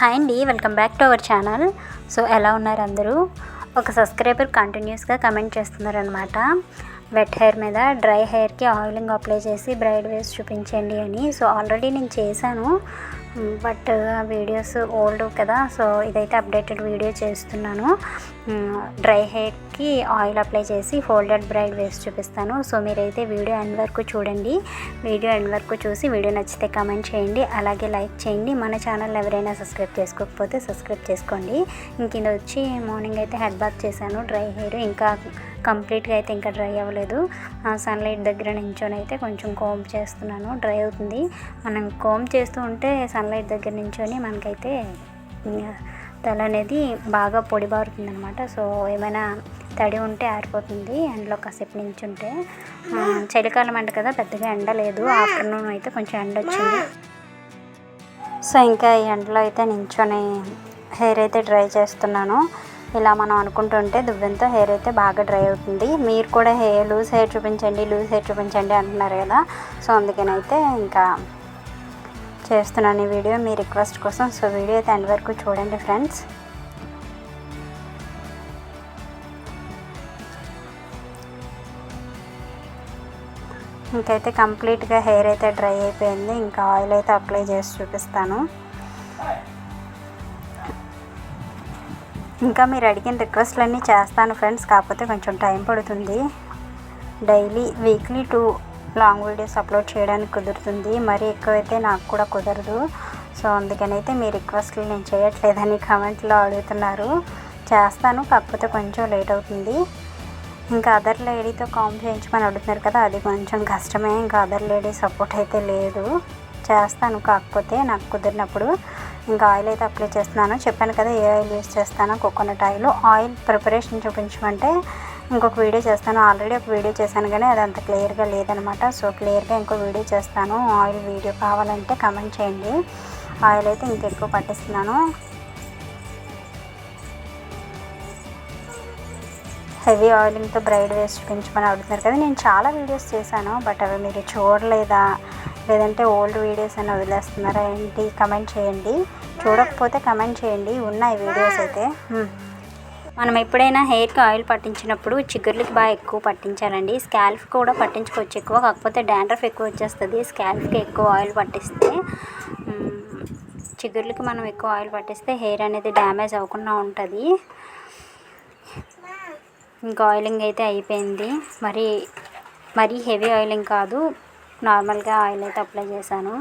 Hi అండి, welcome back to our channel. So ఎలా ఉన్నారు అందరూ? ఒక సబ్స్క్రైబర్ కంటిన్యూస్గా కమెంట్ చేస్తున్నారనమాట, వెట్ హెయిర్ మీద డ్రై హెయిర్కి ఆయిలింగ్ అప్లై చేసి బ్రైడ్ వేవ్స్ చూపించండి అని. సో ఆల్రెడీ నేను చేశాను, బట్ వీడియోస్ ఓల్డ్ కదా, సో ఇదైతే అప్డేటెడ్ వీడియో చేస్తున్నాను. డ్రై హెయిర్కి ఆయిల్ అప్లై చేసి ఫోల్డెడ్ బ్రైడ్ వేవ్స్ చూపిస్తాను. సో మీరైతే వీడియో ఎండ్ వరకు చూడండి. వీడియో ఎండ్ వరకు చూసి వీడియో నచ్చితే కామెంట్ చేయండి, అలాగే లైక్ చేయండి. మన ఛానల్ ఎవరైనా సబ్స్క్రైబ్ చేసుకోకపోతే సబ్స్క్రైబ్ చేసుకోండి. ఇంక ఇది వచ్చి మార్నింగ్ అయితే హెడ్ బాత్ చేశాను. డ్రై హెయిర్ ఇంకా కంప్లీట్గా అయితే ఇంకా డ్రై అవ్వలేదు. సన్లైట్ దగ్గర నించొని అయితే కొంచెం కోంబ్ చేస్తున్నాను, డ్రై అవుతుంది. మనం కోంబ్ చేస్తూ ఉంటే సన్లైట్ దగ్గర నించొని మనకైతే తల అనేది బాగా పొడిబారుతుంది అనమాట. సో ఏమైనా తడి ఉంటే ఆరిపోతుంది ఎండలో కాసేపు నించుంటే. చలికాలం అంట కదా, పెద్దగా ఎండ లేదు. ఆఫ్టర్నూన్ అయితే కొంచెం ఎండ వచ్చింది. సో ఇంకా ఈ ఎండలో అయితే నించొని హెయిర్ అయితే డ్రై చేస్తున్నాను. ఇలా మనం అనుకుంటుంటే దువ్వెంతో హెయిర్ అయితే బాగా డ్రై అవుతుంది. మీరు కూడా లూజ్ హెయిర్ చూపించండి అంటున్నారు కదా, సో అందుకనైతే ఇంకా చేస్తున్నాను ఈ వీడియో మీ రిక్వెస్ట్ కోసం. సో వీడియో అయితే ఎండ్ వరకు చూడండి ఫ్రెండ్స్. ఇంకైతే కంప్లీట్గా హెయిర్ అయితే డ్రై అయిపోయింది. ఇంకా ఆయిల్ అయితే అప్లై చేసి చూపిస్తాను. ఇంకా మీరు అడిగిన రిక్వెస్ట్లన్నీ చేస్తాను ఫ్రెండ్స్, కాకపోతే కొంచెం టైం పడుతుంది. వీక్లీ 2 లాంగ్ వీడియోస్ అప్లోడ్ చేయడానికి కుదురుతుంది, మరీ ఎక్కువైతే నాకు కూడా కుదరదు. సో అందుకనైతే మీ రిక్వెస్ట్లు నేను చేయట్లేదని కామెంట్లో అడుగుతున్నారు. చేస్తాను, కాకపోతే కొంచెం లేట్ అవుతుంది. ఇంకా అదర్ లేడీతో కాంబ్ చేయించమని అడుగుతున్నారు కదా, అది కొంచెం కష్టమే. ఇంకా అదర్ లేడీ సపోర్ట్ అయితే లేదు. చేస్తాను, కాకపోతే నాకు కుదిరినప్పుడు. ఇంకా ఆయిల్ అయితే అప్లై చేస్తున్నాను. చెప్పాను కదా ఏ ఆయిల్ యూస్ చేస్తాను, కోకోనట్ ఆయిల్. ఆయిల్ ప్రిపరేషన్ చూపించమంటే ఇంకొక వీడియో చేస్తాను. ఆల్రెడీ ఒక వీడియో చేశాను కానీ అది అంత క్లియర్గా లేదనమాట. సో క్లియర్గా ఇంకో వీడియో చేస్తాను. ఆయిల్ వీడియో కావాలంటే కమెంట్ చేయండి. ఆయిల్ అయితే ఇంకెక్కువ పట్టిస్తున్నాను. హెవీ ఆయిలింగ్తో బ్రైడ్ వేవ్స్ చూపించమని అడుగుతున్నారు కదా, నేను చాలా వీడియోస్ చేశాను, బట్ అవి మీరు చూడలేదా, లేదంటే ఓల్డ్ వీడియోస్ అని వదిలేస్తున్నారా ఏంటి, కమెంట్ చేయండి. చూడకపోతే కమెంట్ చేయండి, ఉన్నాయి వీడియోస్ అయితే. మనం ఎప్పుడైనా హెయిర్కి ఆయిల్ పట్టించినప్పుడు చిగుర్లకి బాగా ఎక్కువ పట్టించాలండి. స్కాల్ఫ్ కూడా పట్టించుకోవచ్చు ఎక్కువ, కాకపోతే డాండ్రఫ్ ఎక్కువ వచ్చేస్తుంది స్కాల్ఫ్కి ఎక్కువ ఆయిల్ పట్టిస్తే. చిగుర్లకి మనం ఎక్కువ ఆయిల్ పట్టిస్తే హెయిర్ అనేది డ్యామేజ్ అవ్వకుండా ఉంటుంది. ఇంకా ఆయిలింగ్ అయితే అయిపోయింది. మరీ హెవీ ఆయిలింగ్ కాదు, నార్మల్గా ఆయిల్ అయితే అప్లై చేశాను.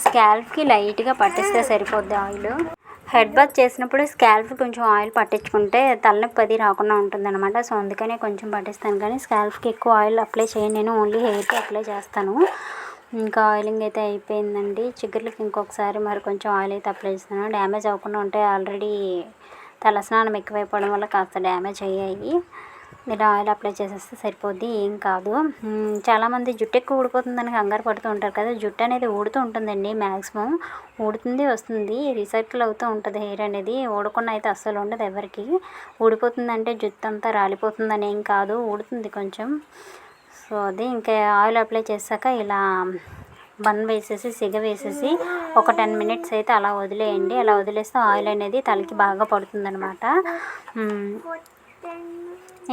స్కాల్ఫ్కి లైట్గా పట్టిస్తే సరిపోద్ది ఆయిల్. హెడ్ బాత్ చేసినప్పుడు స్కాల్ఫ్ కొంచెం ఆయిల్ పట్టించుకుంటే తలనొప్పి అది రాకుండా ఉంటుందన్నమాట. సో అందుకనే కొంచెం పట్టిస్తాను, కానీ స్కాల్ఫ్కి ఎక్కువ ఆయిల్ అప్లై చేయను. నేను ఓన్లీ హెయిర్కి అప్లై చేస్తాను. ఇంకా ఆయిలింగ్ అయితే అయిపోయిందండి. చిగుర్లకి ఇంకొకసారి మరి కొంచెం ఆయిల్ అయితే అప్లై చేస్తాను, డ్యామేజ్ అవ్వకుండా ఉంటాయి. ఆల్రెడీ తలస్నానం ఎక్కువైపోవడం వల్ల కాస్త డ్యామేజ్ అయ్యాయి. ఇలా ఆయిల్ అప్లై చేసేస్తే సరిపోద్ది, ఏం కాదు. చాలామంది జుట్టు ఎక్కువ ఊడిపోతుందని కంగారు పడుతూ ఉంటారు కదా, జుట్టు అనేది ఊడుతూ ఉంటుందండి. మ్యాక్సిమం ఊడుతుంది, వస్తుంది, రీసైకిల్ అవుతూ ఉంటుంది హెయిర్ అనేది. ఊడకుండా అయితే అస్సలు ఉండదు ఎవరికి. ఊడిపోతుందంటే జుట్టు అంతా రాలిపోతుందని ఏం కాదు, ఊడుతుంది కొంచెం. సో అది ఇంకా ఆయిల్ అప్లై చేశాక ఇలా బన్ వేసేసి సిగ వేసేసి ఒక 10 మినిట్స్ అయితే అలా వదిలేయండి. అలా వదిలేస్తే ఆయిల్ అనేది తలకి బాగా పడుతుందనమాట.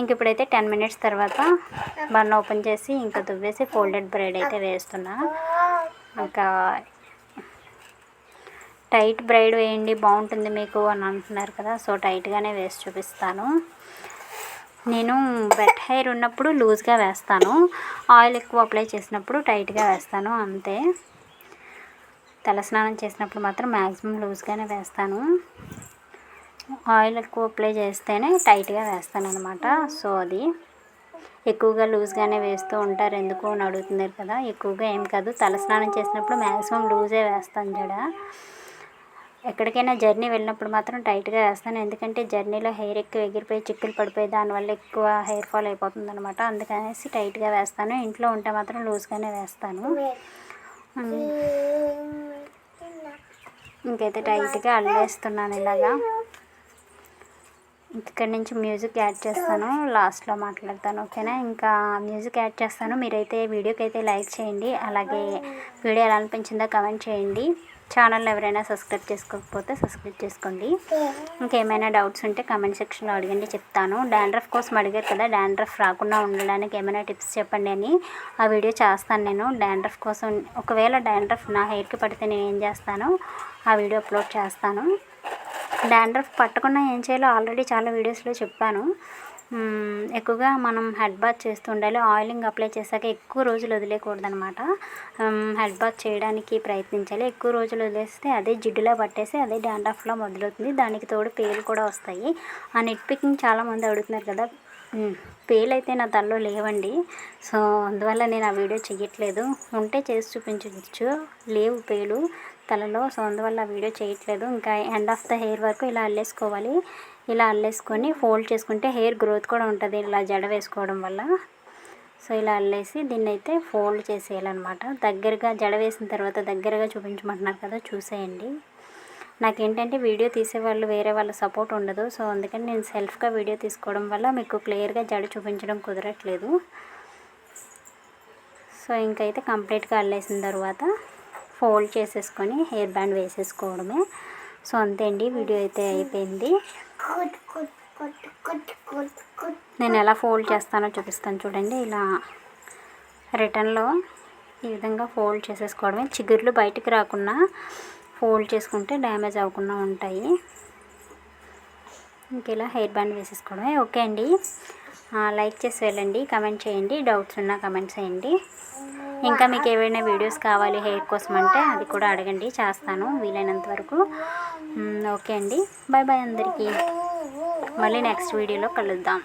ఇంక ఇప్పుడైతే 10 మినిట్స్ తర్వాత బన్ ఓపెన్ చేసి ఇంకా దువ్వేసి ఫోల్డెడ్ బ్రైడ్ అయితే వేస్తున్నా. ఇంకా టైట్ బ్రైడ్ వేయండి బాగుంటుంది మీకు అని అంటున్నారు కదా, సో టైట్గానే వేసి చూపిస్తాను. నేను వెట్ హెయిర్ ఉన్నప్పుడు లూజ్గా వేస్తాను, ఆయిల్ ఎక్కువ అప్లై చేసినప్పుడు టైట్గా వేస్తాను అంతే. తలస్నానం చేసినప్పుడు మాత్రం మ్యాక్సిమం లూజ్గానే వేస్తాను. ఆయిల్ ఎక్కువ అప్లై చేస్తేనే టైట్గా వేస్తాను అనమాట. సో అది ఎక్కువగా లూజ్గానే వేస్తూ ఉంటారు ఎందుకు అని అడుగుతున్నారు కదా, ఎక్కువగా ఏం కాదు. తలస్నానం చేసినప్పుడు మ్యాక్సిమం లూజే వేస్తాను జడ. ఎక్కడికైనా జర్నీ వెళ్ళినప్పుడు మాత్రం టైట్గా వేస్తాను, ఎందుకంటే జర్నీలో హెయిర్ ఎక్కువ ఎగిరిపోయి చిక్కులు పడిపోయి దానివల్ల ఎక్కువ హెయిర్ ఫాల్ అయిపోతుంది అనమాట. అందుకనేసి టైట్గా వేస్తాను. ఇంట్లో ఉంటే మాత్రం లూజ్గానే వేస్తాను. ఇంకైతే టైట్గా అల్లేస్తున్నాను ఇలాగా. ఇక్కడ నుంచి మ్యూజిక్ యాడ్ చేస్తాను, లాస్ట్లో మాట్లాడతాను, ఓకేనా. ఇంకా మ్యూజిక్ యాడ్ చేస్తాను. మీరైతే వీడియోకి అయితే లైక్ చేయండి, అలాగే వీడియో ఎలా అనిపించిందో కమెంట్ చేయండి. ఛానల్ని ఎవరైనా సబ్స్క్రైబ్ చేసుకోకపోతే సబ్స్క్రైబ్ చేసుకోండి. ఇంకేమైనా డౌట్స్ ఉంటే కామెంట్ సెక్షన్లో అడగండి, చెప్తాను. డాండ్రఫ్ కోసం అడిగారు కదా, డాండ్రఫ్ రాకుండా ఉండడానికి ఏమైనా టిప్స్ చెప్పండి అని ఆ వీడియో చేస్తాను నేను. డాండ్రఫ్ కోసం ఒకవేళ డాండ్రఫ్ నా హెయిర్కి పడితే నేను ఏం చేస్తానో ఆ వీడియో అప్లోడ్ చేస్తాను. డాండ్రఫ్ పట్టకుండా ఏం చేయాలో ఆల్రెడీ చాలా వీడియోస్లో చెప్పాను. ఎక్కువగా మనం హెడ్ బాత్ చేస్తూ ఉండాలి. ఆయిలింగ్ అప్లై చేశాక ఎక్కువ రోజులు వదిలేయకూడదు అనమాట. హెడ్ బాత్ చేయడానికి ప్రయత్నించాలి. ఎక్కువ రోజులు వదిలేస్తే అదే జిడ్డులా పట్టేసి అదే డాండ్రఫ్లా మొదలవుతుంది. దానికి తోడు పేలు కూడా వస్తాయి. ఆ నెట్ పికింగ్ చాలామంది అడుగుతున్నారు కదా, పేలు అయితే నా తలలో లేవండి. సో అందువల్ల నేను ఆ వీడియో చేయట్లేదు. ఉంటే చేసి చూపించవచ్చు, లేవు పేలు తలలో. సో అందువల్ల ఆ వీడియో చేయట్లేదు. ఇంకా ఎండ్ ఆఫ్ ద హెయిర్ వరకు ఇలా అల్లేసుకోవాలి. ఇలా అల్లేసుకొని ఫోల్డ్ చేసుకుంటే హెయిర్ గ్రోత్ కూడా ఉంటుంది ఇలా జడ వేసుకోవడం వల్ల. సో ఇలా అల్లేసి దీన్ని అయితే ఫోల్డ్ చేసేయాలన్నమాట. దగ్గరగా జడ వేసిన తర్వాత దగ్గరగా చూపించమంటున్నారు కదా, చూసేయండి. నాకేంటంటే వీడియో తీసేవాళ్ళు వేరే వాళ్ళ సపోర్ట్ ఉండదు. సో అందుకని నేను సెల్ఫ్గా వీడియో తీసుకోవడం వల్ల మీకు క్లియర్గా జడ చూపించడం కుదరట్లేదు. సో ఇంకైతే కంప్లీట్గా అల్లేసిన తర్వాత ఫోల్డ్ చేసేసుకొని హెయిర్ బ్యాండ్ వేసేసుకోవడమే. సో అంతే అండి, వీడియో అయితే అయిపోయింది. నేను ఎలా ఫోల్డ్ చేస్తానో చూపిస్తాను చూడండి. ఇలా రిటర్న్లో ఈ విధంగా ఫోల్డ్ చేసేసుకోవడమే. చిగుర్లు బయటికి రాకుండా ఫోల్డ్ చేసుకుంటే డ్యామేజ్ అవ్వకుండా ఉంటాయి. ఇంక ఇలా హెయిర్ బ్యాండ్ వేసేసుకోవడమే. ఓకే అండి, లైక్ చేసి వెళ్ళండి, కమెంట్ చేయండి, డౌట్స్ ఉన్నా కమెంట్స్ చేయండి. ఇంకా మీకు ఏవైనా వీడియోస్ కావాలి హెయిర్ కోసం అంటే అది కూడా అడగండి, చేస్తాను వీలైనంత వరకు. ఓకే అండి, బాయ్ బాయ్ అందరికీ. మళ్ళీ నెక్స్ట్ వీడియోలో కలుద్దాం.